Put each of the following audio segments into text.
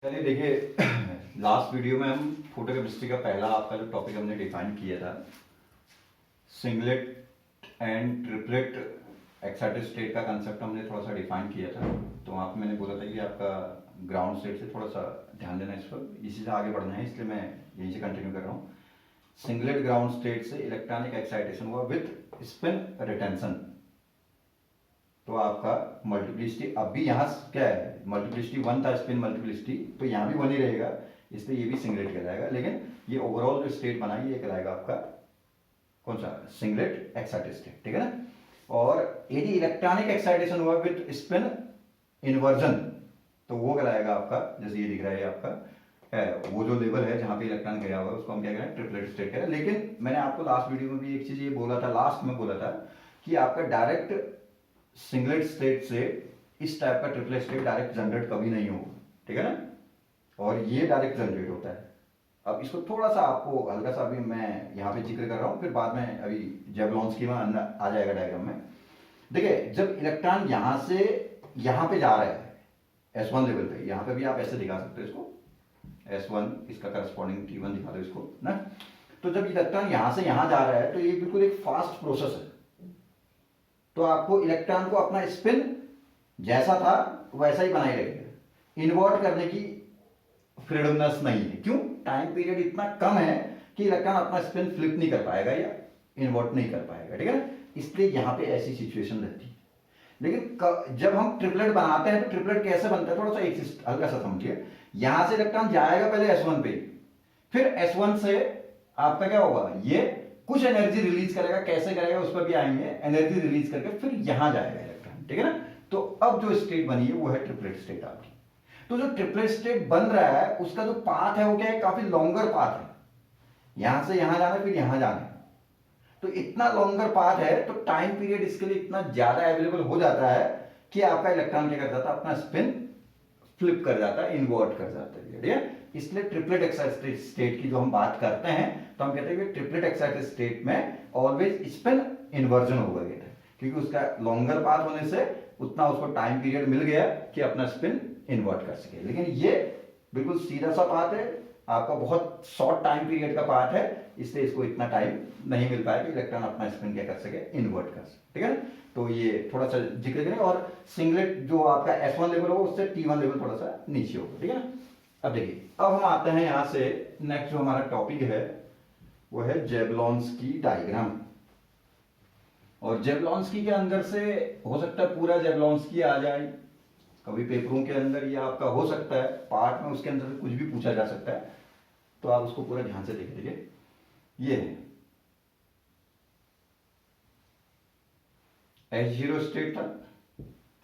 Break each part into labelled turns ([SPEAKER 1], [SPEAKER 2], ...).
[SPEAKER 1] चलिए देखिए, last video में हम फोटोकेमिस्ट्री का पहला आपका जो टॉपिक हमने डिफाइन किया था, singlet and triplet excited state का कंसेप्ट हमने थोड़ा सा डिफाइन किया था। तो वहाँ पे मैंने बोला था कि आपका ग्राउंड स्टेट से थोड़ा सा ध्यान देना इस पर, इसी से आगे बढ़ना है, इसलिए मैं यहीं से कंटिन्यू कर रहा हूँ। सिंगलेट ग्राउंड स्टेट से इलेक्ट्रॉनिक एक्साइटेशन हुआ विथ स्पिन रिटेंशन, तो आपका मल्टीप्लिसिटी अब भी यहाँ क्या है, मल्टीप्लिसिटी 1 था, स्पिन मल्टीप्लिसिटी, तो यहाँ भी 1 ही रहेगा, इसलिए ये भी सिंगलेट कहलाएगा। लेकिन ये ओवरऑल जो स्टेट बना ये कहलाएगा आपका कौन सा, सिंगलेट एक्साइटेड स्टेट, ठीक है ना। और यदि इलेक्ट्रॉनिक एक्साइटेशन हुआ विद स्पिन इन्वर्जन, तो वो कहलाएगा आपका, जैसे ये दिख रहा है आपका है, वो जो लेवल है जहाँ पे इलेक्ट्रॉन गया हुआ है उसको हम क्या कह रहे हैं, ट्रिपलेट स्टेट कह रहे हैं। लेकिन मैंने आपको लास्ट वीडियो में भी एक चीज ये बोला था, लास्ट में बोला था कि आपका डायरेक्ट सिंगलेट स्टेट से इस टाइप का ट्रिपलेट स्टेट डायरेक्ट जनरेट कभी नहीं होगा, ठीक है ना, और ये डायरेक्ट जनरेट होता है। अब इसको थोड़ा सा आपको हल्का सा अभी मैं यहाँ पे जिक्र कर रहा हूँ, फिर बाद में अभी जेवलॉन्स्की में आ जाएगा डायग्राम में। देखिए, जब इलेक्ट्रॉन यहाँ से यहाँ पे जा रहा है S1 लेवल पे, यहाँ पे भी आप ऐसे दिखा सकते हो इसको, S1 इसका करस्पॉन्डिंग T1 दिखा दो इसको ना। तो जब इलेक्ट्रॉन यहाँ से यहाँ जा रहा है तो ये बिल्कुल एक फास्ट प्रोसेस है, तो आपको इलेक्ट्रॉन को अपना स्पिन जैसा था वैसा ही बनाए रखेगा, इन्वर्ट करने की फ्रीडमनेस नहीं है। क्यों? टाइम पीरियड इतना कम है कि इलेक्ट्रॉन अपना स्पिन फ्लिप नहीं कर पाएगा या इन्वर्ट नहीं कर पाएगा, ठीक है ना, इसलिए यहां पे ऐसी सिचुएशन रहती है। लेकिन जब हम ट्रिपलेट बनाते हैं तो ट्रिपलेट कैसे बनता है, थोड़ा सा एक हल्का सा समझिए। यहां से इलेक्ट्रॉन जाएगा पहले S1 पे, फिर S1 से आपका क्या होगा, ये कुछ एनर्जी रिलीज करेगा, कैसे करेगा उस पर भी आएंगे, एनर्जी रिलीज करके फिर यहां जाएगा इलेक्ट्रॉन, ठीक है ना। तो अब जो स्टेट बनी है वो है ट्रिपलेट स्टेट आपकी। तो जो ट्रिपलेट स्टेट बन रहा है उसका जो पाथ है वो क्या है, काफी लॉन्गर पाथ है, यहां से यहां जाना फिर यहां जाना, तो इतना लॉन्गर पाथ है तो टाइम पीरियड इसके लिए इतना ज्यादा अवेलेबल हो जाता है कि आपका इलेक्ट्रॉन क्या कर जाता है, अपना स्पिन फ्लिप कर जाता है, इन्वर्ट कर जाता है, ठीक है। इसलिए ट्रिपलेट एक्साइटेड स्टेट की जो हम बात करते हैं तो हम कहते हैं कि ट्रिपलेट एक्साइटेड स्टेट में ऑलवेज स्पिन इन्वर्जन होगा, क्योंकि उसका लॉन्गर पाथ होने से उतना उसको टाइम पीरियड मिल गया कि अपना स्पिन इन्वर्ट कर सके। लेकिन ये बिल्कुल सीधा सा पाथ है आपका, बहुत शॉर्ट टाइम पीरियड का पाथ है, इसलिए इसको इतना टाइम नहीं मिल पाया कि इलेक्ट्रॉन अपना स्पिन क्या कर सके, इन्वर्ट कर सके, ठीक है ना। तो ये थोड़ा सा जिक्र करें। और सिंगलेट जो आपका S1 लेवल होगा उससे T1 लेवल थोड़ा सा नीचे होगा, ठीक है ना। अब देखिए, अब हम आते हैं यहां से नेक्स्ट जो हमारा टॉपिक है वो है जेवलॉन्स्की डायग्राम। और जेवलॉन्स्की के अंदर से हो सकता है पूरा जेवलॉन्स्की आ जाए, कभी पेपरों के अंदर ये आपका हो सकता है पार्ट में, उसके अंदर से कुछ भी पूछा जा सकता है, तो आप उसको पूरा ध्यान से देख लीजिए। ये है H0 स्टेट था,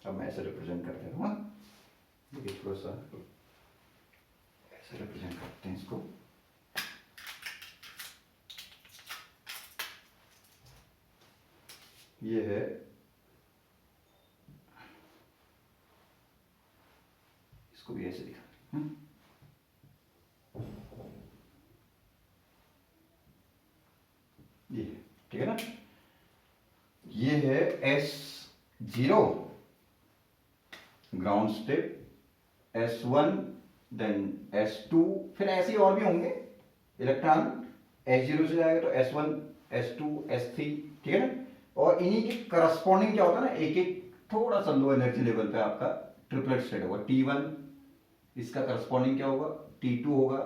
[SPEAKER 1] अब मैं ऐसे रिप्रेजेंट करते हूँ, देखिए थोड़ा सा ऐसे रिप्रेजेंट करते हैं इसको। ये है इसको भी ऐसे दिखा, ये ठीक है ना। ये है S0 ground state, S1 then S2, फिर ऐसे और भी होंगे इलेक्ट्रॉन, H0 से जाएगा तो S1 S2 S3, ठीक है ना। और इन्हीं के करस्पॉन्डिंग क्या होता है ना, एक एक थोड़ा सा लो एनर्जी लेवल पे आपका ट्रिपलेट स्टेट होगा। T1 इसका करस्पॉन्डिंग क्या होगा, T2 होगा,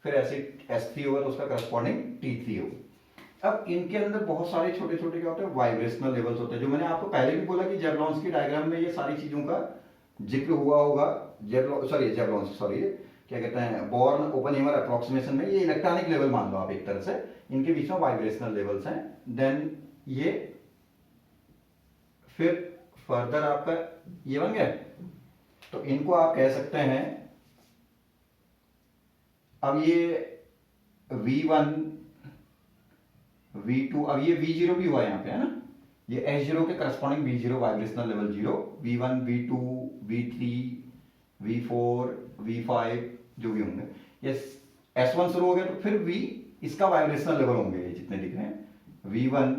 [SPEAKER 1] फिर ऐसे S3 होगा तो उसका करस्पॉन्डिंग T3 होगा। अब इनके अंदर बहुत सारे छोटे छोटे क्या होते हैं, वाइब्रेशनल लेवल्स होते हैं, जो मैंने आपको पहले भी बोला कि जेवलॉन्स्की डायग्राम में ये सारी चीजों का जिक्र हुआ होगा। जेवलॉन्स्की क्या कहते हैं, बॉर्न ओपेनहीमर अप्रोक्सीमेशन में ये इलेक्ट्रॉनिक लेवल मान लो आप एक तरह से, इनके बीच में वाइब्रेशनल लेवल्स हैं। देन ये फिर फर्दर आपका ये बन गया, तो इनको आप कह सकते हैं, अब ये V1 V2, अब ये V0 भी हुआ यहाँ पे है ना, ये H0 के corresponding V0 vibrational level 0, V1 V2 V3 V4 V5 जो भी होंगे, ये S1 शुरू हो गया तो फिर V इसका वाइब्रेशनल लेवल होंगे ये जितने दिख रहे हैं, V1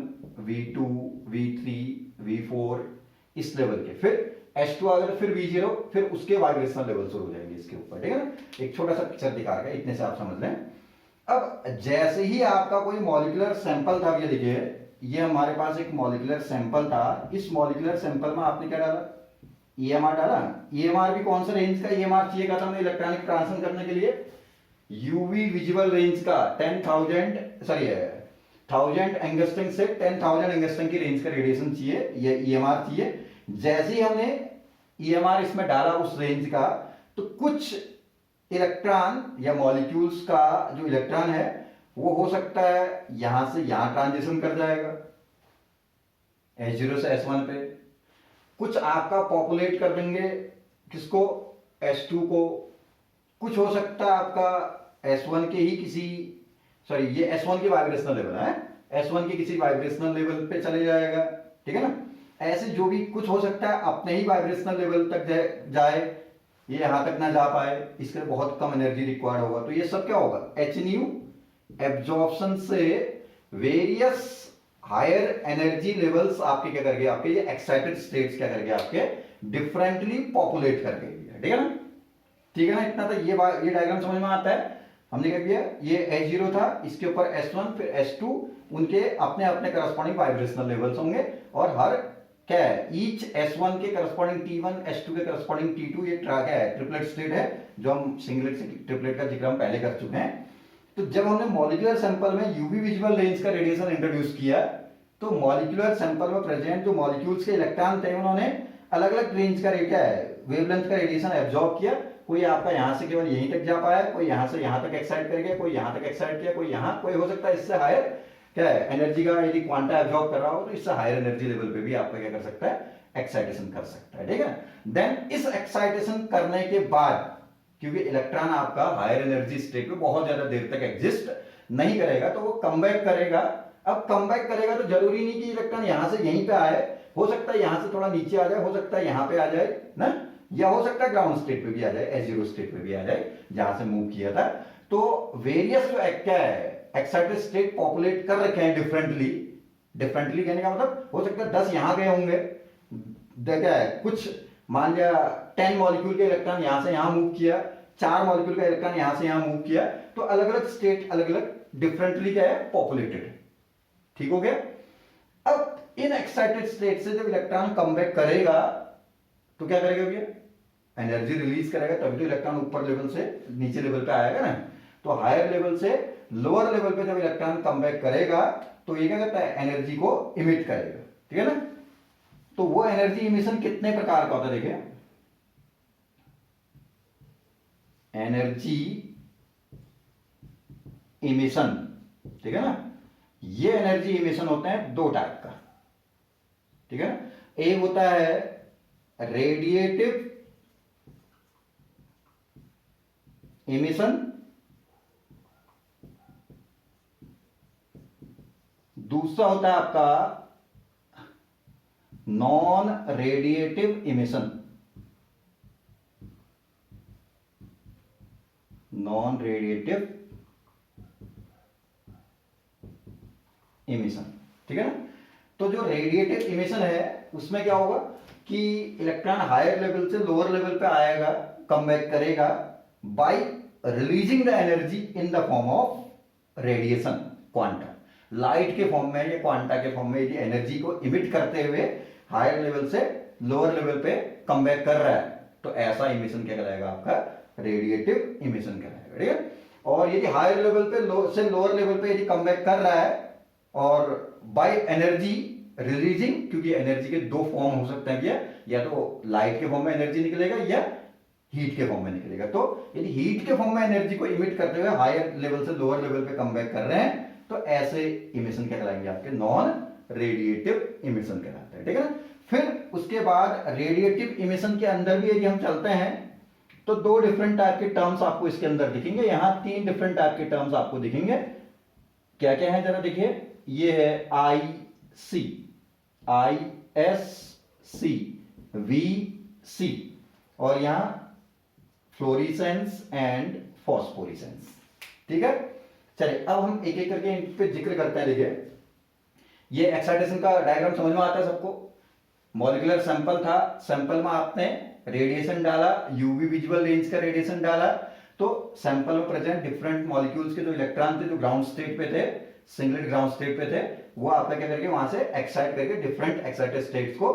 [SPEAKER 1] V2 V3 V4 इस लेवल के, फिर H2 आ गया तो फिर V0, फिर उसके वाइब्रेशनल लेवल शुरू हो जाएंगे इसके ऊपर, ठीक है ना। एक छोटा सा पिक्चर दिखा रखा है, इतने से आप समझ लें। अब जैसे ही आपका कोई मॉलिक्यूलर सैंपल था, ये देखिए ये हमारे पास एक मॉलिक्यूलर सैंपल था, इस मॉलिक्यूलर सैंपल में आपने क्या डाला, EMR डाला। EMR भी कौन सा रेंज का EMR चाहिए था हमने इलेक्ट्रॉनिक ट्रांसफर करने के लिए, यूवी विजिबल रेंज का 1000 एंगस्ट्रम से 10,000 एंगस्ट्रम की रेंज का रेडिएशन चाहिए, ये EMR चाहिए। जैसे ही हमने EMR इसमें डाला उस रेंज का, तो कुछ इलेक्ट्रॉन या मॉलिक्यूल्स का जो इलेक्ट्रॉन है वो हो सकता है यहां से यहां ट्रांजिशन कर जाएगा H0 से S1 पे, कुछ आपका पॉपुलेट कर देंगे किसको, S2 को, कुछ हो सकता है आपका S1 के ही किसी, सॉरी ये S1 की वाइब्रेशनल लेवल है, S1 के किसी वाइब्रेशनल लेवल पे चले जाएगा, ठीक है ना। ऐसे जो भी कुछ हो सकता है अपने ही वाइब्रेशनल लेवल तक जाए, ये यहां तक ना जा पाए, इसके लिए बहुत कम एनर्जी रिक्वायर्ड होगा। तो ये सब क्या होगा, HNU एब्जॉर्प्शन से वेरियस हायर एनर्जी लेवल्स आपके क्या करके, आपके ये एक्साइटेड स्टेट्स क्या करके आपके डिफरेंटली पॉपुलेट करके, ठीक है ना, ठीक है ना। इतना तो ये डायग्राम समझ में आता है। हमने क्या किया, ये H0 था, इसके ऊपर S1 फिर S2, उनके अपने अपने करस्पॉन्डिंग वाइब्रेशनल लेवल्स होंगे, और हर क्या है, ईच S1 के करस्पॉन्डिंग T1, S2 के करस्पॉन्डिंग T2, ये क्या है, ट्रिपलेट स्टेट है, जो हम सिंगलेट से ट्रिपलेट का जिक्र हम पहले कर चुके हैं। तो जब हमने मॉलिक्यूलर सैंपल में यूवी विजिबल रेंज का रेडिएशन इंट्रोड्यूस किया, तो मॉलिक्यूलर सैंपल में प्रेजेंट जो मॉलिक्यूल्स के इलेक्ट्रॉन थे, उन्होंने अलग अलग रेंज का क्या है, वेवलेंथ का रेडिएशन एब्जॉर्ब किया। कोई आपका यहां से केवल यहीं तक जा पाया, कोई यहां से यहां तक एक्साइट कर गया, कोई यहां तक एक्साइट किया, कोई यहां, कोई हो सकता है इससे हायर क्या है एनर्जी का यदि क्वांटा एब्जॉर्ब कर रहा हो, तो इससे हायर एनर्जी लेवल पे भी आपका क्या कर सकता है, एक्साइटेशन कर सकता है, ठीक है। देन इस एक्साइटेशन करने के बाद, क्योंकि इलेक्ट्रॉन आपका हायर एनर्जी स्टेट में बहुत ज्यादा देर तक एग्जिस्ट नहीं करेगा, तो वो कमबैक करेगा। अब कमबैक करेगा तो जरूरी नहीं कि इलेक्ट्रॉन यहां से यहीं पे आए, हो सकता है यहां से थोड़ा नीचे आ जाए, हो सकता है यहां पे आ जाए ना, या हो सकता है ग्राउंड स्टेट पे भी आ जाए, H0 स्टेट पे भी आ जाए जहां से मूव किया था। तो वेरियस जो क्या है एक्साइटेड स्टेट पॉपुलेट कर रखे हैं डिफरेंटली, डिफरेंटली कहने का मतलब हो सकता है 10 यहां गए होंगे, क्या है कुछ मान लिया 10 मॉलिक्यूल के इलेक्ट्रॉन यहां से यहां मूव किया, 4 मॉलिक्यूल का इलेक्ट्रॉन यहां से यहां मूव किया, तो अलग अलग स्टेट अलग अलग डिफरेंटली क्या है पॉपुलेटेड, ठीक हो गया। अब इन एक्साइटेड स्टेट से जब इलेक्ट्रॉन कमबैक करेगा तो क्या करेगा भैया, एनर्जी रिलीज करेगा, तभी तो इलेक्ट्रॉन ऊपर लेवल से नीचे लेवल पे आएगा ना। तो हायर लेवल से लोअर लेवल पे जब इलेक्ट्रॉन कमबैक करेगा तो ये क्या करता है, एनर्जी को इमिट करेगा, ठीक है ना। तो वो एनर्जी इमिशन कितने प्रकार का होता है, देखिए एनर्जी इमिशन, ठीक है ना। ये एनर्जी इमिशन होते हैं दो टाइप का, ठीक है ना। एक होता है रेडिएटिव इमिशन, दूसरा होता है आपका non radiative emission, non radiative emission, ठीक है ना। तो जो रेडिएटिव इमिशन है उसमें क्या होगा कि इलेक्ट्रॉन हायर लेवल से लोअर लेवल पे आएगा, कमबैक करेगा bye releasing the energy in the form of radiation quanta, light के फॉर्म में या क्वांटा के फॉर्म में यदि एनर्जी को इमिट करते हुए हायर लेवल से लोअर लेवल पे कमबैक कर रहा है, तो ऐसा इमिशन क्या कहलाएगा, आपका रेडिएटिव इमिशन कहलाएगा, ठीक है। और यदि हायर लेवल पे से लोअर लेवल पे यदि कमबैक कर रहा है और बाय एनर्जी रिलीजिंग, क्योंकि एनर्जी के दो फॉर्म हो सकते हैं क्या, या तो लाइट के फॉर्म में एनर्जी निकलेगा या हीट के फॉर्म में निकलेगा। तो यदि हीट के फॉर्म में एनर्जी को इमिट करते हुए हायर लेवल से लोअर लेवल पे कमबैक कर रहे हैं, तो ऐसे इमिशन क्या कहलाएंगे, आपके नॉन रेडिएटिव इमिशन कहलाते हैं, ठीक है ना। फिर उसके बाद रेडिएटिव इमिशन के अंदर भी यदि हम चलते हैं तो दो डिफरेंट टाइप के टर्म्स आपको इसके अंदर दिखेंगे, यहां 3 डिफरेंट टाइप के टर्म्स आपको दिखेंगे। क्या क्या है जरा देखिए, ये है IC, ISC, VC, और यहां फ्लोरिसेंस एंड फॉस्फोरिसेंस, ठीक है। चलिए अब हम एक एक करके इन पे जिक्र करते हैं। देखिए ये एक्साइटेशन का डायग्राम समझ में आता है सबको, मॉलिक्यूलर सैंपल था, सैंपल में आपने रेडिएशन डाला, यूवी विजुअल रेंज का रेडिएशन डाला, तो सैंपल में प्रेजेंट डिफरेंट मॉलिक्यूल्स के जो इलेक्ट्रॉन थे जो ग्राउंड स्टेट पे थे, सिंगलेट ग्राउंड स्टेट पे थे, वो आपका क्या करके वहां से एक्साइट करके डिफरेंट एक्साइटेड स्टेट्स को,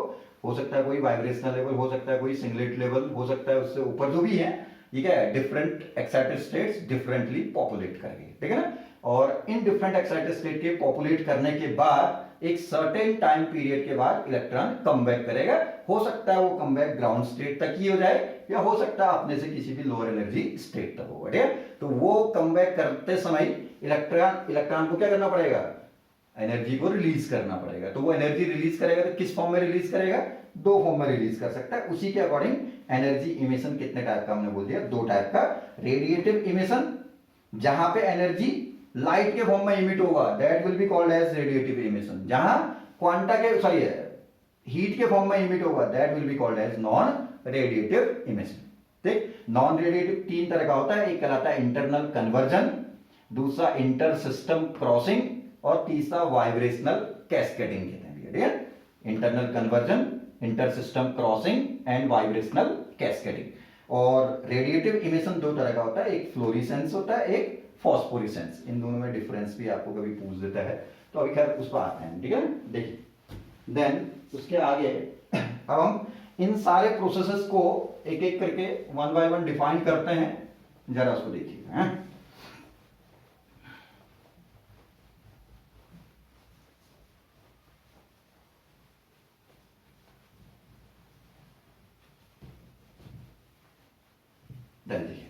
[SPEAKER 1] हो सकता है कोई वाइब्रेशनल लेवल, हो सकता है कोई सिंगलेट लेवल, हो सकता है उससे ऊपर जो भी है, ठीक है, different excited states differently populate करेंगे, ठीक है ना। और इन डिफरेंट एक्साइटेड स्टेट के पॉपुलेट करने के बाद एक सर्टेन टाइम पीरियड के बाद इलेक्ट्रॉन कम बैक करेगा। हो सकता है वो कम बैक ग्राउंड स्टेट तक ही हो जाए, या हो सकता है अपने से किसी भी लोअर एनर्जी स्टेट तक होगा, ठीक है। तो वो कम बैक करते समय इलेक्ट्रॉन को क्या करना पड़ेगा, एनर्जी को रिलीज करना पड़ेगा। तो वो एनर्जी रिलीज करेगा तो किस फॉर्म में रिलीज करेगा, दो फॉर्म में रिलीज कर सकता है। उसी के अकॉर्डिंग एनर्जी इमिशन कितने टाइप का हमने बोल दिया, दो टाइप का। रेडिएटिव इमिशन, जहां पे एनर्जी लाइट के फॉर्म में इमिट होगा, that will be called as radiative emission. जहां क्वांटा के सॉरी हीट के फॉर्म में इमिट होगा, that will be called as non radiative emission. ठीक, नॉन रेडिएटिव तीन तरह का होता है, एक कहलाता है इंटरनल कन्वर्जन, दूसरा इंटर सिस्टम क्रॉसिंग, और तीसरा वाइब्रेशनल कैस्केडिंग कहते हैं, ठीक है। Internal conversion, inter system crossing and vibrational cascading. और रेडिएटिव इमिशन दो तरह का होता है, एक फ्लोरिसेंस होता है, एक फॉस्फोरेसेंस। इन दोनों में डिफरेंस भी आपको कभी पूछ देता है, तो अभी खैर उस पर आते हैं, ठीक है। देखिए देन उसके आगे अब हम इन सारे प्रोसेसेस को एक एक करके वन बाय वन डिफाइन करते हैं, जरा उसको देखिए। देन देखिए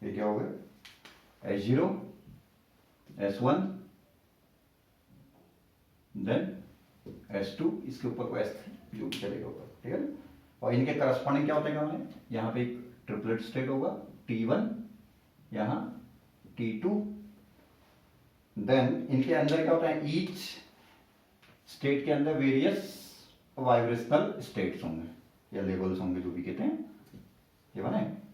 [SPEAKER 1] ये क्या हो गया, H0 S1 देन S2, इसके ऊपर को S3 जो भी चलेगा ऊपर, ठीक है। और इनके करस्पॉन्डिंग क्या होता है हमें, यहाँ पे एक ट्रिपलेट स्टेट होगा T1, यहाँ T2, देन इनके अंदर क्या होता है, ईच स्टेट के अंदर वेरियस वाइब्रेशनल स्टेट्स होंगे या लेवल्स होंगे, जो भी कहते हैं, ये बना है।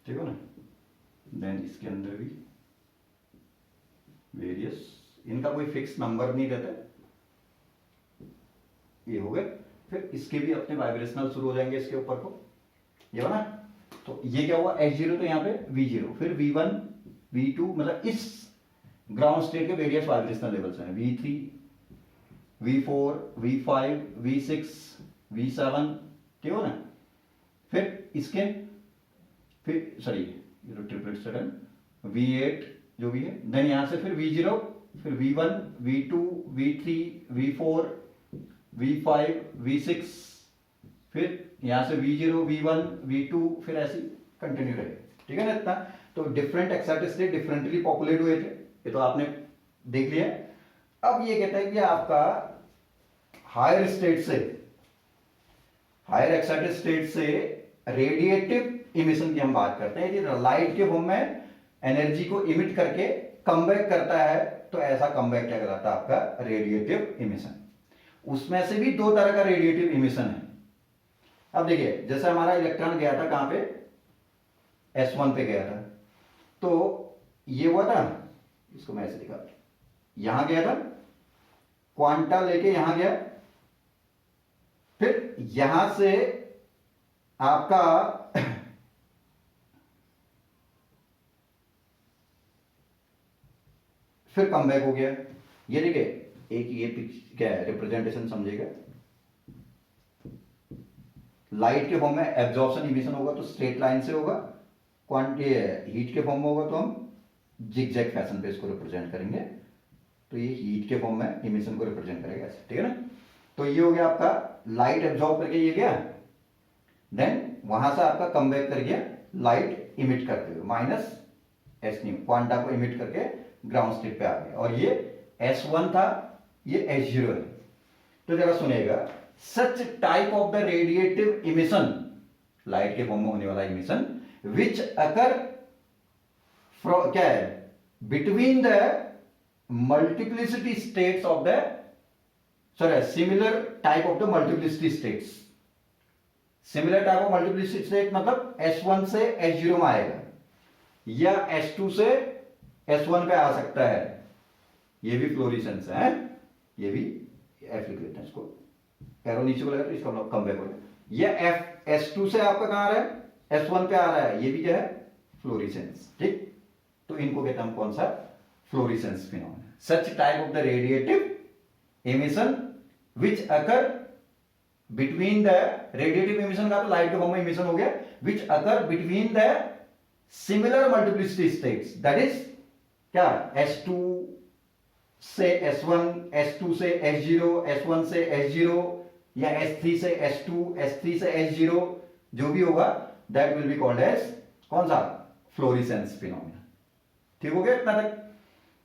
[SPEAKER 1] ठीक है ना। देन इसके अंदर भी वेरियस, इनका कोई फिक्स नंबर नहीं रहता, ये हो गए। फिर इसके भी अपने वाइब्रेशनल शुरू हो जाएंगे इसके ऊपर को, ये बना। तो ये क्या हुआ, H0 तो यहाँ पे V0, फिर V1 V2, मतलब इस ग्राउंड स्टेट के वेरियस वाइब्रेशनल लेवल्स हैं, V3 V4 V5 V6 V7, ठीक हो ना। फिर इसके फिर सॉरी ये तो ट्रिपलेट सेटन V8 जो भी है, देन यहां से फिर V0, फिर V1 V2 V3 V4 V5 V6, फिर यहां से V0 V1 V2, फिर ऐसी कंटिन्यू रहे, ठीक है ना इतना। तो different excited state differently populate हुए थे, ये तो आपने देख लिया। अब ये कहता है कि आपका हायर स्टेट से, हायर एक्साइटेड स्टेट से रेडिएटिव इमिशन की हम बात करते हैं, यदि लाइट के फॉर्म में एनर्जी को इमिट करके कमबैक करता है, तो ऐसा कमबैक क्या कहलाता है, आपका रेडिएटिव इमिशन। उसमें से भी दो तरह का रेडिएटिव इमिशन है। अब देखिए जैसे हमारा इलेक्ट्रॉन गया था कहां पे, S1 पे गया था, तो ये हुआ था, इसको मैं ऐसे दिखाता हूं, यहां गया था, क्वांटा लेके यहां गया, फिर यहां से आपका फिर कम बैक हो गया। ये देखिए एक ये क्या है, रिप्रेजेंटेशन समझिएगा, लाइट के फॉर्म में एब्जॉर्प्शन इमिशन होगा तो स्ट्रेट लाइन से होगा, क्वांटिटी हीट के फॉर्म में होगा तो हम जिगजैग फैशन पे इसको रिप्रेजेंट करेंगे। तो ये हीट के फॉर्म में इमिशन को रिप्रेजेंट करेगा ऐसे, ठीक है ना। तो ये हो गया आपका लाइट एब्जॉर्ब करके ये गया, देन वहां से आपका कम बैक कर गया लाइट इमिट करते हुए, माइनस एस न्यू क्वांटा को इमिट करके ग्राउंड स्टेट पे आ गया, और ये S1 था, ये S0 है। तो जरा सुनिएगा, सच type of the radiative emission, light के फॉर्म में होने वाला इमिशन, विच अकर क्या है, between the multiplicity states of the, sorry, similar type of the multiplicity states. Similar type of multiplicity state मतलब S1 से S0 में आएगा, या S2 से S1 पे आ सकता है, ये भी फ्लोरिसेंस है, ये भी F लिख लेते हैं, इसको एरो नीचे को लगा तो इसका कम बैक हो गया। ये S2 से आपका कहां आ रहा है, S1 पे आ रहा है, ये भी क्या है, फ्लोरिसेंस। ठीक, तो इनको कहते हैं हम कौन सा, fluorescence phenomena. Such type of the radiative emission which occur between the, radiative emission का तो लाइट के फॉर्म में इमिशन हो गया, which occur between the similar multiplicity states, that is क्या, S2 से S1, S2 से S0, S1 से S0, या S3 से S2, S3 से S0, जो भी होगा that will be called as कौन सा, फ्लोरिसेंस फिनोमेना। ठीक हो गया इतना तक।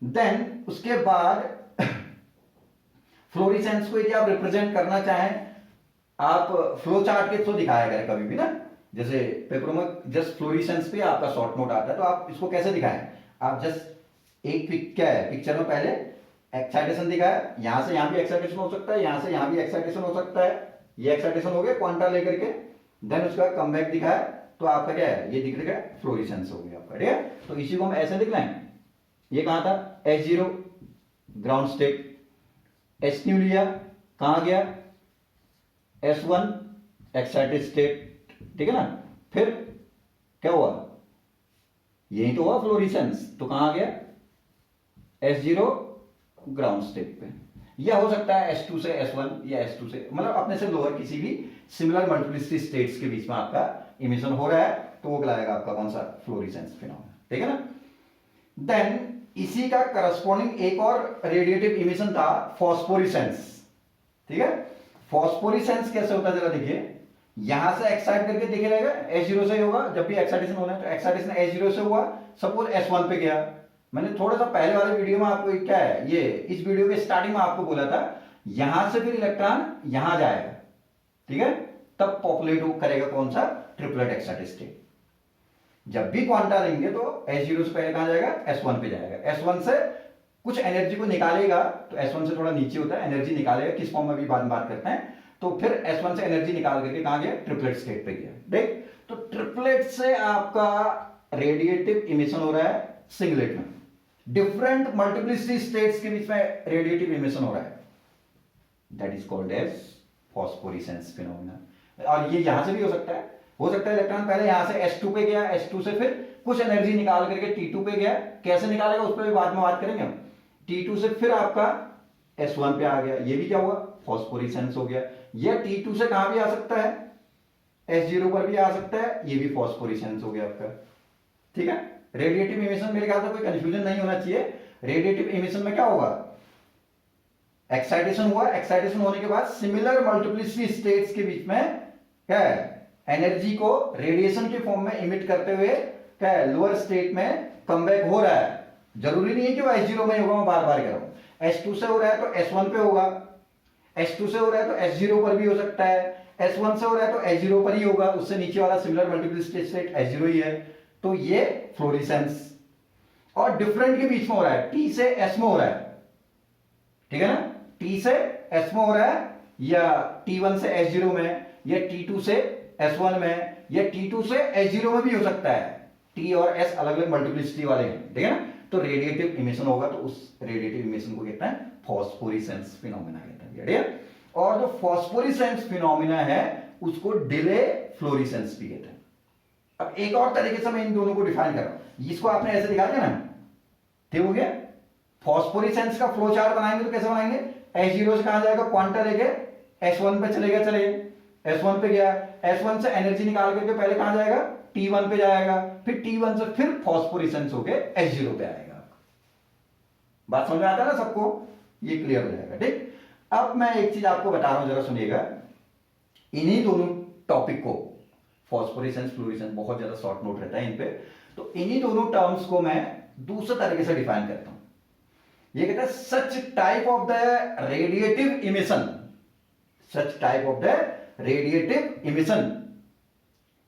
[SPEAKER 1] देन उसके बाद फ्लोरिसेंस को यदि आप रिप्रेजेंट करना चाहें, आप फ्लो चार्ट के थ्रू दिखाया करें कभी भी ना, जैसे पेपरों में जस्ट फ्लोरिसेंस पे आपका शॉर्ट नोट आता है, तो आप इसको कैसे दिखाएं, आप जस्ट एक क्या है, पिक्चर में पहले एक्साइटेशन दिखाया, यहां से यहां भी एक्साइटेशन हो सकता है, यहां से यहां भी एक्साइटेशन हो सकता है, ये एक्साइटेशन हो गया क्वांटा लेकर के, देन उसका कमबैक दिखाया, तो आपका क्या है, ये दिख रहा है फ्लोरिसेंस हो गया आपका। ठीक है, तो इसी को हम ऐसे दिख रहे हैं, ये कहां था, S0 ग्राउंड स्टेट, S2 लिया, कहां गया, S1 एक्साइटेड स्टेट। ठीक है ना, फिर क्या हुआ, यही तो हुआ फ्लोरिसेंस, तो कहां आ गया, S0 ग्राउंड स्टेट पे। यह हो सकता है S2 से S1 या S2 से, मतलब अपने से लोअर किसी भी सिमिलर मल्टीप्लिसिटी स्टेट्स के बीच में आपका इमिशन हो रहा है, तो वो कहलाएगा आपका कौन सा, फ्लोरिसेंस फिनोमेना। ठीक है ना। देन इसी का करस्पॉन्डिंग एक और रेडिएटिव इमिशन था, फॉस्फोरिसेंस। ठीक है, फॉस्फोरिसेंस कैसे होता है जरा देखिए, यहां से एक्साइट करके देखे रहेगा, S0 से ही होगा, जब भी एक्साइटेशन होना है तो एक्साइटेशन S0 से हुआ, सपोज S1 पे गया, मैंने थोड़ा सा पहले वाले वीडियो में आपको क्या है, ये इस वीडियो के स्टार्टिंग में आपको बोला था, यहां से फिर इलेक्ट्रॉन यहां जाएगा, ठीक है, तब पॉपुलेट करेगा कौन सा, ट्रिपलेट एक्साइटेड स्टेट। जब भी क्वांटा लेंगे तो S0 से पहले कहां जाएगा, S1 पे जाएगा, S1 से कुछ एनर्जी को निकालेगा, तो S1 से थोड़ा नीचे होता है, एनर्जी निकालेगा, किस फॉर्म में भी बात करते हैं, तो फिर S1 से एनर्जी निकाल करके कहां गया, ट्रिपलेट स्टेट पे गया। देख, तो ट्रिपलेट से आपका रेडिएटिव इमिशन हो रहा है सिंगलेट में, डिफरेंट मल्टीप्लिसिटी स्टेट्स के बीच में रेडिएटिव इमिशन हो रहा है, that is called as phosphorescence phenomena. और ये यहां से भी हो सकता है इलेक्ट्रॉन पहले यहां से S2 पे गया, S2 से फिर कुछ एनर्जी निकाल करके T2 पे गया, कैसे निकालेगा उस पर भी बाद में बात करेंगे हम। T2 से फिर आपका S1 पे आ गया, ये भी क्या हुआ, फॉस्फोरिसेंस हो गया। या T2 से कहां भी आ सकता है, S0 पर भी आ सकता है, ये भी फॉस्फोरिसेंस हो गया आपका। ठीक है, रेडिएटिव इमिशन मेरे ख्याल से कोई कंफ्यूजन नहीं होना चाहिए। रेडिएटिव इमिशन में क्या होगा, एक्साइटेशन हुआ, एक्साइटेशन होने के बाद सिमिलर मल्टीप्लिसिटी स्टेट्स के बीच में क्या है, एनर्जी को रेडिएशन के फॉर्म में इमिट करते हुए क्या है, लोअर स्टेट में कमबैक हो रहा है। जरूरी नहीं है कि वो S0 में होगा, मैं बार बार कह रहा हूं, S2 से हो रहा है तो S1 पे होगा, S2 से हो रहा है तो S0 पर भी हो सकता है, S1 से हो रहा है तो S0 पर ही होगा, उससे नीचे वाला सिमिलर मल्टीप्लिसिटी स्टेट S0 ही है, तो ये फ्लोरिसेंस। और डिफरेंट के बीच में हो रहा है, T से S में हो रहा है, ठीक है ना, T से S में हो रहा है, या T1 से S0 में, या T2 से S1 में, या T2 से S0 में भी हो सकता है, T और S अलग अलग मल्टीप्लिसिटी वाले हैं, ठीक है ना। तो रेडिएटिव इमिशन होगा तो उस रेडिएटिव इमिशन को कहते हैं फॉस्फोरिसेंस फिनोमेना कहते हैं, ठीक है। और जो फॉस्फोरिसेंस फिनोमेना है उसको डिले फ्लोरिसेंस भी कहते हैं। अब एक और तरीके से मैं इन दोनों को डिफाइन कर रहा हूं, इसको आपने ऐसे दिखा दिया ना, ठीक हो गया। फॉस्फोरिसेंस का फ्लो चार्ट बनाएंगे तो कैसे बनाएंगे, S0 से कहां जाएगा, क्वांटा लेके S1 पे चलेगा, S1 पे गया, S1 से एनर्जी निकाल करके पहले कहां जाएगा, T1 पे जाएगा, फिर T1 से फिर फॉस्फोरिसेंस होके S0 पे आएगा। बात समझ में आता है ना सबको, ये क्लियर हो जाएगा, ठीक। अब मैं एक चीज आपको बता रहा हूं, जरा सुनिएगा, इन्हीं दोनों टॉपिक को, फॉस्फोरिसेंस फ्लोरिसेंस बहुत ज्यादा शॉर्ट नोट रहता है इन पे, तो इन्हीं दोनों टर्म्स को मैं दूसरे तरीके से डिफाइन करता हूं। ये कहते हैं सच type of the radiative emission, such type of the radiative emission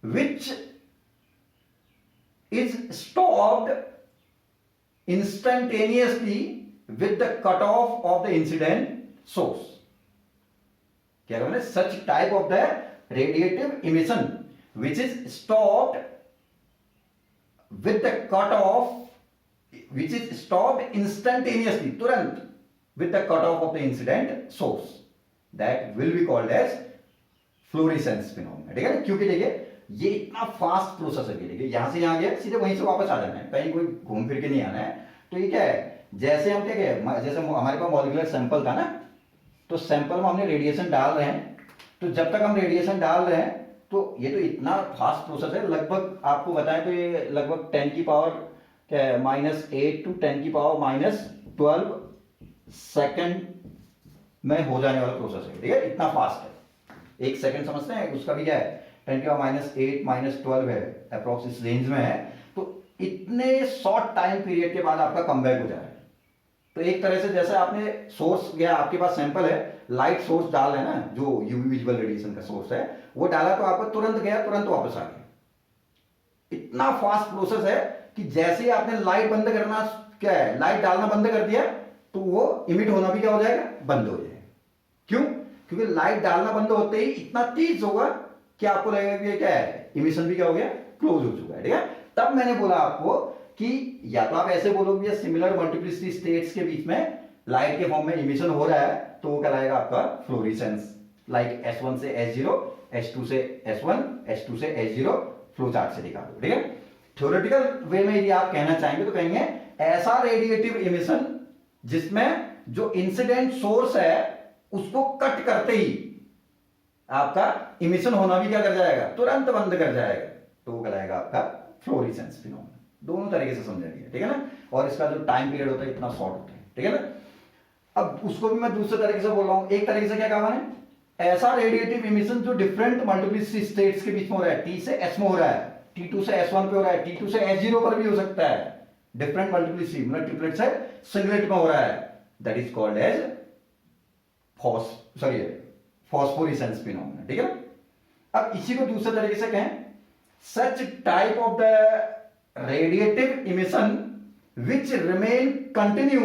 [SPEAKER 1] which is stopped instantaneously with the cut off the incident source. क्या कहते हैं, सच type of the radiative emission which is stopped with the cut of, which is stopped instantaneously, तुरंत, with the cutoff of the incident source, that will be called as fluorescence phenomenon। ठीक है ना, क्योंकि देखिए ये इतना फास्ट प्रोसेस है, देखिए यहां से यहां गया, सीधे वहीं से वापस आ जाना है, कहीं कोई घूम फिर के नहीं आना है। तो ये क्या है, जैसे हम क्या है, जैसे हमारे पास मॉलिक्यूलर सैंपल था ना, तो सैंपल में हमने रेडिएशन डाल रहे हैं, तो जब तक हम रेडिएशन डाल रहे हैं तो ये तो इतना फास्ट प्रोसेस है, लगभग आपको बताएं तो ये लगभग 10 की पावर क्या है -8 to 10 की पावर -12 सेकंड में हो जाने वाला प्रोसेस है। ठीक है, इतना फास्ट है, 1 सेकंड समझते हैं, उसका भी क्या है 10 की पावर -8 -12 है, अप्रोक्स इस रेंज में है। तो इतने शॉर्ट टाइम पीरियड के बाद आपका कमबैक हो जाए, तो एक तरह से जैसे आपने सोर्स गया, आपके पास सैंपल है, लाइट सोर्स डाल रहे हैं ना, जो यूवी विजुअल रेडिएशन का सोर्स है वो डाला, तो आपको तुरंत गया, तुरंत वापस आ गया। इतना फास्ट प्रोसेस है कि जैसे ही आपने लाइट बंद करना, क्या है, लाइट डालना बंद कर दिया, तो वो इमिट होना भी क्या हो जाएगा, बंद हो जाएगा। क्यों? क्योंकि लाइट डालना बंद होते ही इतना तेज होगा कि आपको लगेगा कि क्या है, इमिशन भी क्या हो गया, क्लोज हो चुका है। ठीक है, तब मैंने बोला आपको कि या तो आप ऐसे बोलोगे सिमिलर मल्टीप्लिसिटी स्टेट्स के बीच में लाइट के फॉर्म में इमिशन हो रहा है, तो वो कहलाएगा आपका फ्लोरेसेंस, लाइक S1 से S0, S2 से S1, S2 से S0 फ्लो चार्ट से निकालो। ठीक है, थ्योरेटिकल वे में यदि आप कहना चाहेंगे तो कहेंगे ऐसा रेडिएटिव इमिशन जिसमें जो इंसिडेंट सोर्स है उसको कट करते ही आपका इमिशन होना भी क्या कर जाएगा, तुरंत बंद कर जाएगा, तो वो कहलाएगा आपका फ्लोरेसेंस फिनोमेनन। दोनों तरीके से समझेंगे, ठीक है ना, और इसका जो टाइम पीरियड होता है इतना शॉर्ट होता है। ठीक है ना, अब उसको भी मैं दूसरे तरीके से बोल रहा हूं। एक तरीके से क्या कहा मैंने, ऐसा रेडिएटिव इमिशन जो डिफरेंट मल्टीप्लिसिटी स्टेट्स के बीच में हो रहा है, T से S में हो रहा है, T2 से S1 पे हो रहा है, T2 से S0 पर भी हो सकता है, डिफरेंट मल्टीप्लिसिटी, मतलब ट्रिपलेट से सिंगलेट में हो रहा है, that is called as phosphorescence phenomenon. ठीक है, अब इसी को दूसरे तरीके से कहें, such type of the radiative emission which remain continue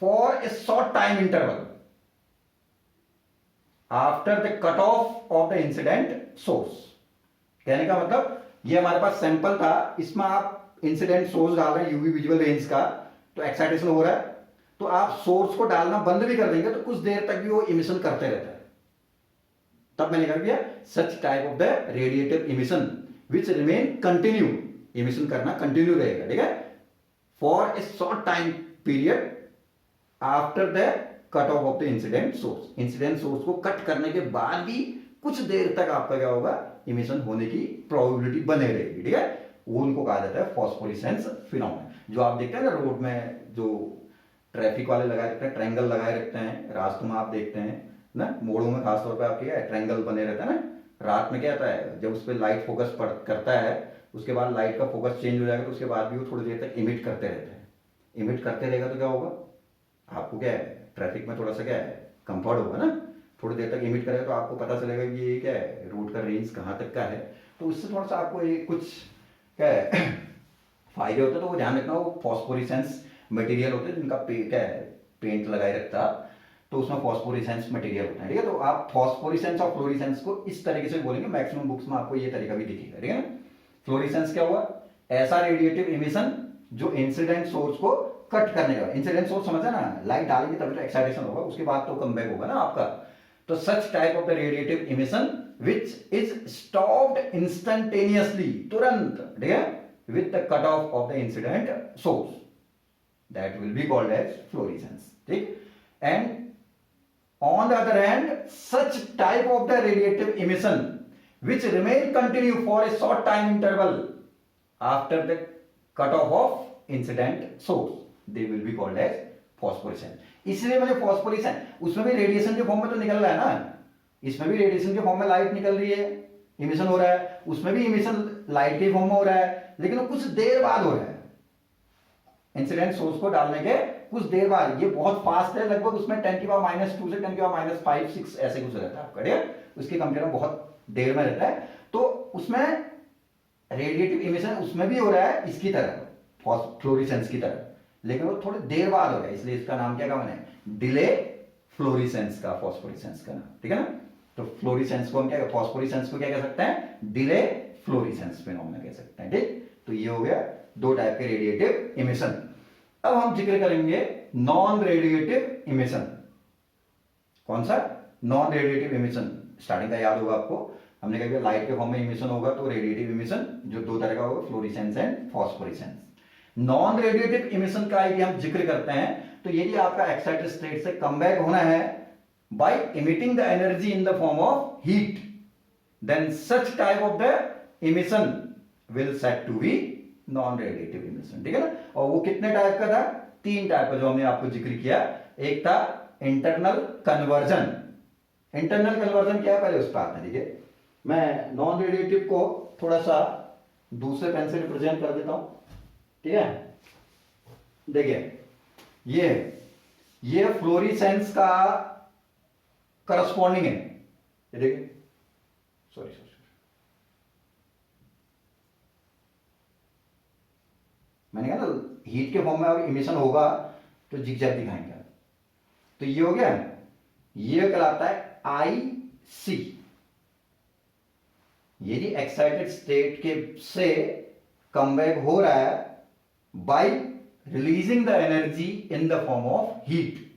[SPEAKER 1] for a short time interval after the cut off the incident source. कहने का मतलब ये हमारे पास सैंपल था, इसमें आप इंसिडेंट सोर्स डाल रहे हैं यूवी विजुअल रेंज का, तो एक्साइटेशन हो रहा है, तो आप सोर्स को डालना बंद भी कर देंगे तो कुछ देर तक भी वो इमिशन करते रहता है। तब मैंने कर दिया सच type of the radiative emission which remain continue, emission करना कंटिन्यू रहेगा। ठीक है, for a short time period after the cut off the incident source. Incident source को कट करने के बाद भी कुछ देर तक आपका क्या होगा, इमिशन होने की प्रोबेबिलिटी बने रहेगी। ठीक है, वो उनको कहा जाता है फॉस्फोरेसेंस फिनोमेनन। जो आप देखते हैं ना रोड में, जो ट्रैफिक वाले लगाए रखते हैं, ट्रायंगल लगाए रखते हैं, रास्तों में आप देखते हैं ना, मोड़ों में खासतौर पे आपके ट्रायंगल बने रहता है ना, रात में क्या होता है, जब उस पर लाइट फोकस करता है, उसके बाद लाइट का फोकस चेंज हो जाएगा, तो उसके बाद भी वो थोड़ी देर तक इमिट करते रहते हैं। इमिट करते रहेगा तो क्या होगा, आपको क्या है, ट्रैफिक में थोड़ा सा क्या है, कंफर्ट होगा ना, थोड़ी देर तक इमिट करेगा तो आपको पता चलेगा कि ये क्या है, रोड का रेंज कहाँ तक का है, तो उससे थोड़ा सा आपको ये कुछ क्या है फायदे होते हैं। तो वो ध्यान रखना, वो फॉस्फोरेसेंस मटेरियल होते हैं जिनका क्या है, पेंट लगाए रखता, तो उसमें फॉस्फोरेसेंस मटेरियल होता है। ठीक है, तो आप फॉस्फोरेसेंस और फ्लोरेसेंस को इस तरीके से बोलेंगे, मैक्सिमम बुक्स में आपको ये तरीका भी दिखेगा। ठीक है ना, फ्लोरेसेंस क्या हुआ, ऐसा रेडिएटिव इमिशन जो इंसिडेंट सोर्स को कट करने का, इंसिडेंट सोर्स समझा ना, लाइट डालेंगे तभी तो एक्साइटेशन होगा, उसके बाद तो कमबैक होगा ना आपका। तो such type of the radiative emission which is stopped instantaneously, तुरंत, ठीक है, with the cut off the incident source, that will be called as fluorescence. ठीक, and on the other hand, such type of the radiative emission which remain continue for a short time interval after the cutoff of incident source, they will be called as phosphorescence. इसलिए मैंने phosphorescence, उसमें भी radiation के form में तो निकल रहा है ना, इसमें भी रेडिएशन के फॉर्म में लाइट निकल रही है, इमिशन हो रहा है, उसमें भी इमिशन लाइट के फॉर्म में हो रहा है, लेकिन वो कुछ देर बाद हो रहा है, इंसिडेंट सोर्स को डालने के कुछ देर बाद, ये बहुत फास्ट है, लगभग उसमें 10⁻² से 10⁻5 6 ऐसे कुछ रहता है आपका, ठीक है, उसके कंपेयर में बहुत देर में रहता है। तो उसमें रेडिएटिव इमिशन उसमें भी हो रहा है इसकी तरह, फ्लोरिसेंस की तरह, लेकिन वो थोड़ी देर बाद हो रहा है, इसलिए इसका नाम क्या बना है, डिले फ्लोरिसेंस का, फॉस्फोरिसेंस का नाम, ठीक है ना। तो फ्लोरिसेंस को हम क्या, फॉस्फोरिसेंस को क्या कह सकते हैं, डिले फ्लोरिसेंस फिनोमेना कह सकते हैं, ठीक। तो ये हो गया दो टाइप के रेडिएटिव इमिशन। अब हम जिक्र करेंगे नॉन रेडिएटिव इमिशन। कौन सा, नॉन रेडिएटिव इमिशन। स्टार्टिंग का याद होगा आपको, हमने कहा लाइट के फॉर्म में इमिशन होगा तो रेडिएटिव इमिशन जो दो तरह का होगा, fluorescence and phosphorescence. Non radiative emission का यदि हम जिक्र करते हैं तो यदि आपका एक्साइटेड स्टेट से कम बैक होना है by emitting the energy in the form of heat, then such type of the emission will set to be non radiative emission, ठीक है ना। और वो कितने टाइप का था, तीन टाइप का जो हमने आपको जिक्र किया। एक था इंटरनल कन्वर्जन। इंटरनल कन्वर्जन क्या है, पहले उस पर आते हैं, ठीक है। मैं नॉन रेडिएटिव को थोड़ा सा दूसरे पेन से रिप्रेजेंट कर देता हूं, ठीक है। देखिए ये फ्लोरिसेंस का करस्पॉन्डिंग है, ये देखिए, सॉरी मैंने कहा ना हीट के फॉर्म में अगर इमिशन होगा तो जिगजैग दिखाएंगे। तो ये हो गया, ये कहलाता है IC। यदि एक्साइटेड स्टेट के से कमबैक हो रहा है bye releasing the energy in the form of heat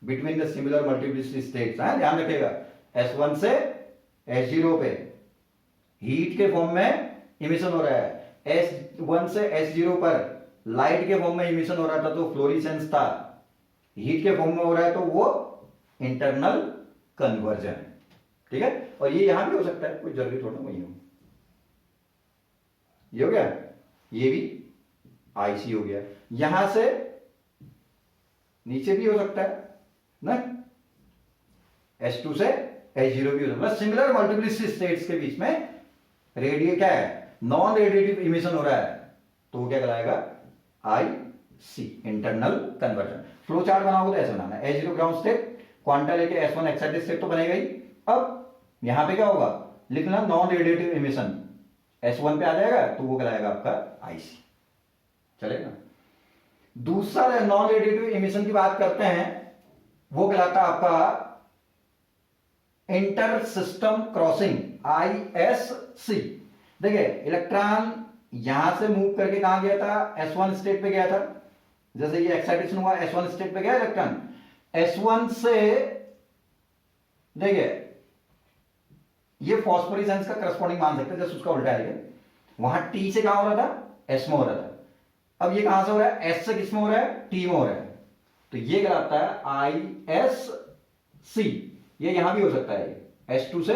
[SPEAKER 1] between the similar multiplicity states. ध्यान रखिएगा, S1 से S0 पे हीट के फॉर्म में इमिशन हो रहा है, S1 से S0 पर लाइट के फॉर्म में इमिशन हो रहा था तो फ्लोरिसेंस था, हीट के फॉर्म में हो रहा है तो वो इंटरनल कन्वर्जन है, ठीक है। और ये यहां भी हो सकता है, कोई जरूरी थोड़ा वही हो। ये हो गया, ये भी IC हो गया, यहां से नीचे भी हो सकता है ना, S2 से S0 भी हो सकता है। सिमिलर मल्टीप्लिसिटी स्टेट्स के बीच में रेडियो क्या है, नॉन रेडिएटिव इमिशन हो रहा है तो वो क्या कहलाएगा, IC, internal conversion. Flow chart बनाओगे तो ऐसे बनाना है, S0 ग्राउंड स्टेट, क्वांटा लेके S1 एक्साइटेड स्टेट तो बनेगा ही। अब यहां पे क्या होगा, लिखना नॉन रेडिएटिव इमिशन, S1 पे आ जाएगा तो वो कहलाएगा आपका IC, चलेगा। दूसरा नॉन रेडिएटिव इमिशन की बात करते हैं, वो कहलाता है आपका इंटर सिस्टम क्रॉसिंग, ISC। देखिए इलेक्ट्रॉन यहां से मूव करके कहां गया था, S1 स्टेट पे गया था, जैसे ये एक्साइटेशन हुआ S1 स्टेट पे गया इलेक्ट्रॉन, S1 से देखिए ये फॉस्फोरिसेंस का करस्पॉन्डिंग मान सकते हैं, जैसे उसका उल्टा है, वहां T से कहां हो रहा था, S में हो रहा था। अब ये कहां से हो रहा है, S से किस में हो रहा है, T में हो रहा है, तो ये कहलाता है ISC। ये यहां भी हो सकता है, S2 से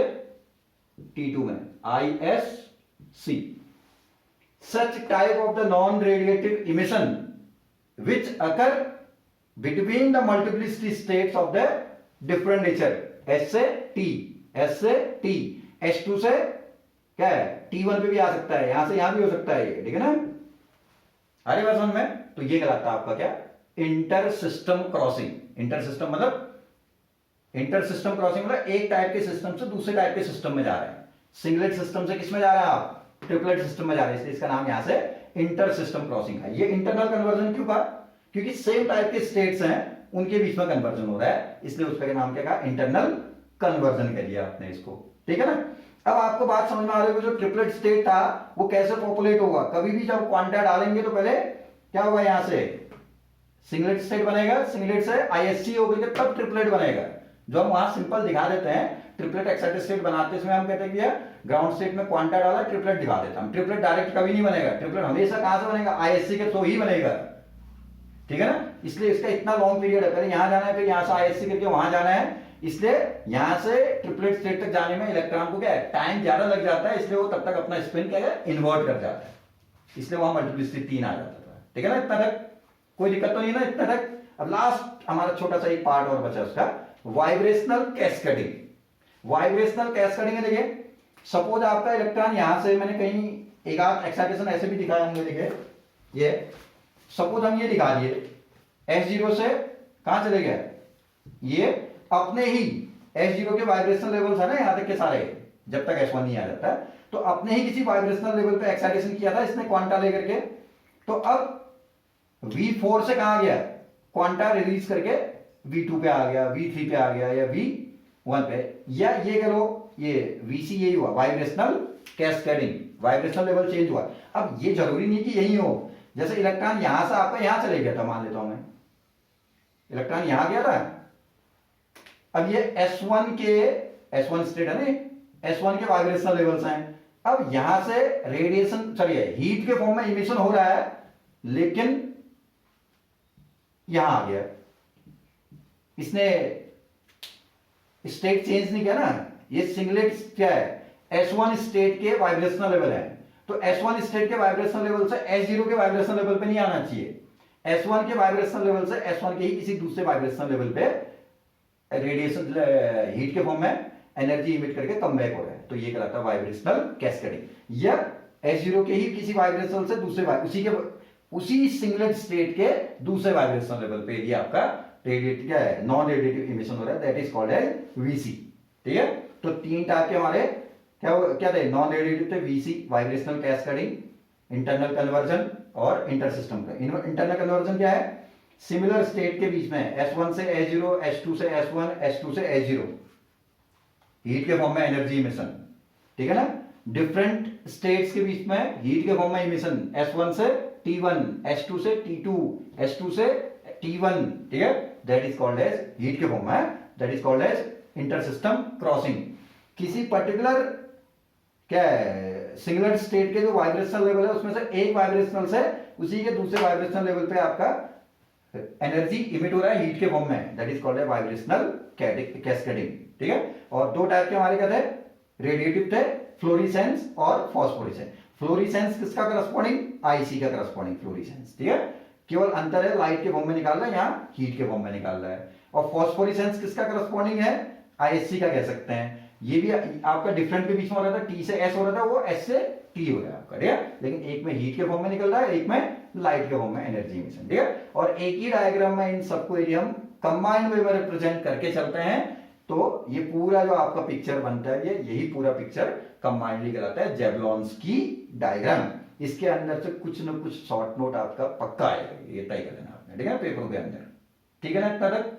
[SPEAKER 1] T2 में, ISC। Such type of the non-radiative emission which occur between the multiplicity states of the different nature, S से T, S से T, S2 से क्या है, T1 पे भी आ सकता है, यहां से यहां भी हो सकता है, ठीक है ना, अरे वर्जन में। तो ये कहलाता है आपका क्या, inter system crossing. Inter system मतलब एक टाइप के सिस्टम से दूसरे टाइप के सिस्टम में जा रहे हैं। सिंगलेट सिस्टम से किस में जा रहे हैं आप, ट्रिपलेट सिस्टम में जा रहे हैं, इसलिए इसका नाम यहां से इंटर सिस्टम क्रॉसिंग है। ये इंटरनल कन्वर्जन क्यों कहा, क्योंकि सेम टाइप के स्टेट्स हैं उनके बीच में कन्वर्जन हो रहा है, इसलिए उसका नाम क्या कहा, इंटरनल कन्वर्जन कर लिया आपने इसको, ठीक है ना। अब आपको बात समझ में आ रही है, जो ट्रिपलेट स्टेट था वो कैसे पॉपुलेट होगा। कभी भी जब क्वांटा डालेंगे तो पहले क्या होगा, यहां से सिंगलेट स्टेट बनेगा, सिंगलेट से ISC हो गई तब ट्रिपलेट बनेगा। जो हम वहां सिंपल दिखा देते हैं, ट्रिपलेट एक्साइटेड स्टेट बनाते समय हम कहते हैं कि ग्राउंड स्टेट में क्वांटा डाला, ट्रिपलेट दिखा देता हूं। ट्रिपलेट डायरेक्ट कभी नहीं बनेगा, ट्रिपलेट हमेशा कहां से बनेगा, ISC के थ्रू ही बनेगा, ठीक है ना। इसलिए इसका इतना लॉन्ग पीरियड है, पहले यहां जाना है, फिर यहां से ISC करके वहां जाना है, इसलिए यहां से ट्रिपलेट स्टेट तक जाने में इलेक्ट्रॉन को क्या है, टाइम ज्यादा लग जाता है, इसलिए वो तब तक अपना स्पिन क्या है, इन्वर्ट कर जाता है, इसलिए वहां मल्टीप्लिसिटी 3 आ जाता था, ठीक है ना। इतना तक कोई दिक्कत तो नहीं ना, इतना तक। अब लास्ट हमारा छोटा सा एक पार्ट और बचा उसका, वाइब्रेशनल कैस्केडिंग। वाइब्रेशनल कैस्केडिंग है, देखिए सपोज आपका इलेक्ट्रॉन यहां से, मैंने कहीं एक आध एक्साइटेशन ऐसे भी दिखाया होंगे, देखिए ये सपोज हम ये दिखा दिए S0 से कहां चले गए, ये अपने ही S0 के वाइब्रेशनल लेवल्स है ना यहां तक के सारे, जब तक S1 नहीं आ जाता है, तो अपने ही किसी वाइब्रेशनल लेवल पे एक्साइटेशन किया था इसने क्वांटा लेकर के। तो अब V4 से कहां गया, क्वांटा रिलीज करके V2 पे आ गया, V3 पे आ गया, या V1 पे, या ये कह लो ये VC यही हुआ, vibrational cascading, vibrational level change हुआ। अब ये जरूरी नहीं कि यही हो, जैसे इलेक्ट्रॉन यहां से आपका यहां चले गया था, मान लेता हूं मैं इलेक्ट्रॉन यहां गया था, अब ये S1 स्टेट है ना, S1 के वाइब्रेशनल लेवल्स हैं, अब यहां से रेडिएशन चलिए हीट के फॉर्म में इमिशन हो रहा है, लेकिन यहां आ गया, इसने स्टेट चेंज नहीं किया ना, ये सिंगलेट क्या है, S1 स्टेट के वाइब्रेशनल लेवल है, तो S1 स्टेट के वाइब्रेशनल लेवल से S0 के वाइब्रेशनल लेवल पे नहीं आना चाहिए, S1 के वाइब्रेशनल लेवल से S1 के ही किसी दूसरे वाइब्रेशनल लेवल पे रेडिएशन हीट के फॉर्म में एनर्जी इमिट करके कम बैक हो रहा है, तो ये कहलाता है वाइब्रेशनल कैस्केडिंग। या S0 के ही किसी वाइब्रेशनल से दूसरे उसी सिंगलेट स्टेट के दूसरे वाइब्रेशनल लेवल पे ये आपका रेडिएट क्या है, नॉन रेडिएटिव इमिशन हो रहा है, that is called as VC। ठीक है, तो तीन टाइप के हमारे क्या थे, नॉन रेडिएटिव थे, VC vibrational cascading, internal conversion और इंटर सिस्टम का। इंटरनल कन्वर्जन क्या है, सिमिलर स्टेट के बीच में S1 से S0, S2 से S1, S2 से S0 हीट के फॉर्म में एनर्जी इमिशन, ठीक है ना। डिफरेंट स्टेट्स के बीच में हीट के फॉर्म में इमिशन, S1 से T1, S2 से T2, S2 से T1, ठीक है, that is called as heat के फॉर्म में, that is called as inter system crossing. किसी पर्टिकुलर क्या है सिंगुलर स्टेट के जो वाइब्रेशनल लेवल है उसमें से एक वाइब्रेशनल से उसी के दूसरे वाइब्रेशनल लेवल पे आपका एनर्जी इमिट हो रहा है हीट के फॉर्म में, that is called vibrational cascading. ठीक है, और दो टाइप के हमारे क्या थे, रेडिएटिव थे, फ्लोरिसेंस और फॉस्फोरेसेंस। फ्लोरिसेंस किसका करस्पॉन्डिंग, आईसी का करस्पॉन्डिंग फ्लोरिसेंस। ठीक है, केवल अंतर है लाइट के फॉर्म में निकाल रहा है, यहाँ हीट के फॉर्म में निकाल रहा है। और फॉस्फोरेसेंस किसका करस्पॉन्डिंग है, आईएससी का कह सकते हैं। ये भी आपका डिफरेंट के बीच में हो रहा था, टी से एस हो रहा था, वो एस से टी हो रहा है आपका, ठीक है, लेकिन एक में हीट के फॉर्म में निकल रहा है, एक में लाइट के फॉर्म में एनर्जी इमिशन। ठीक है, और एक ही डायग्राम में इन सबको यदि हम कंबाइंड वे में रिप्रेजेंट करके चलते हैं तो ये पूरा जो आपका पिक्चर बनता है, ये यही पूरा पिक्चर कंबाइंडली कहलाता है जेवलॉन्स्की डायग्राम। इसके अंदर से कुछ न कुछ शॉर्ट नोट आपका पक्का आएगा, ये तय कर देना आपने, ठीक है, पेपर के अंदर। ठीक है ना, इतना तक।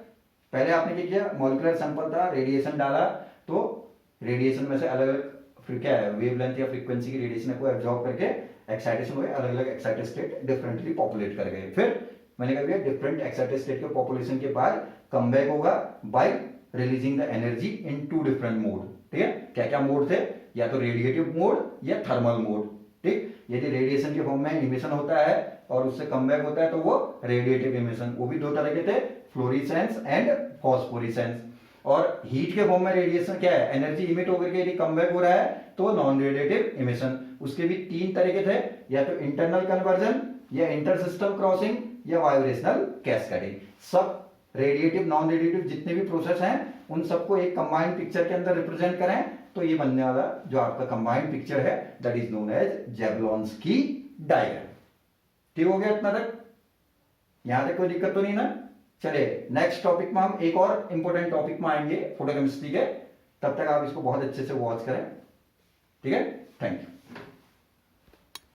[SPEAKER 1] पहले आपने क्या किया, मॉलिक्यूलर सैंपल था, रेडिएशन डाला, तो रेडिएशन में से अलग अलग फिर क्या है वेवलेंथ या फ्रीक्वेंसी की रेडिएशन को एब्जॉर्ब करके एक्साइटेशन हुए, अलग अलग एक्साइटेड स्टेट डिफरेंटली पॉपुलेट कर गए। फिर मैंने कहा डिफरेंट एक्साइटेड स्टेट के पॉपुलेशन के बाद कमबैक होगा by releasing the energy into different mode. ठीक है, क्या क्या मोड थे, या तो रेडिएटिव मोड या थर्मल मोड। ठीक, यदि रेडिएशन के फॉर्म में इमिशन होता है और उससे कमबैक होता है तो वो रेडिएटिव इमिशन, वो भी दो तरह के थे, फ्लोरिसेंस एंड फॉस्फोरेसेंस। और हीट के फॉर्म में रेडिएशन क्या है, एनर्जी इमिट होकर के यदि कमबैक हो रहा है तो नॉन रेडिएटिव इमिशन। उसके भी तीन तरीके थे, या तो इंटरनल कन्वर्जन, या इंटर सिस्टम क्रॉसिंग, या वाइब्रेशनल कैस्केडिंग। सब रेडिएटिव नॉन रेडिएटिव जितने भी प्रोसेस हैं उन सबको एक कंबाइंड पिक्चर के अंदर रिप्रेजेंट करें तो ये बनने वाला जो आपका कंबाइंड पिक्चर है that is known as Jablonski diagram. ठीक हो गया इतना तक, यहां तक कोई दिक्कत तो नहीं ना। चलिए नेक्स्ट टॉपिक में हम एक और इंपॉर्टेंट टॉपिक में आएंगे फोटोकेमिस्ट्री के, तब तक आप इसको बहुत अच्छे से वॉच करें। ठीक है, थैंक यू।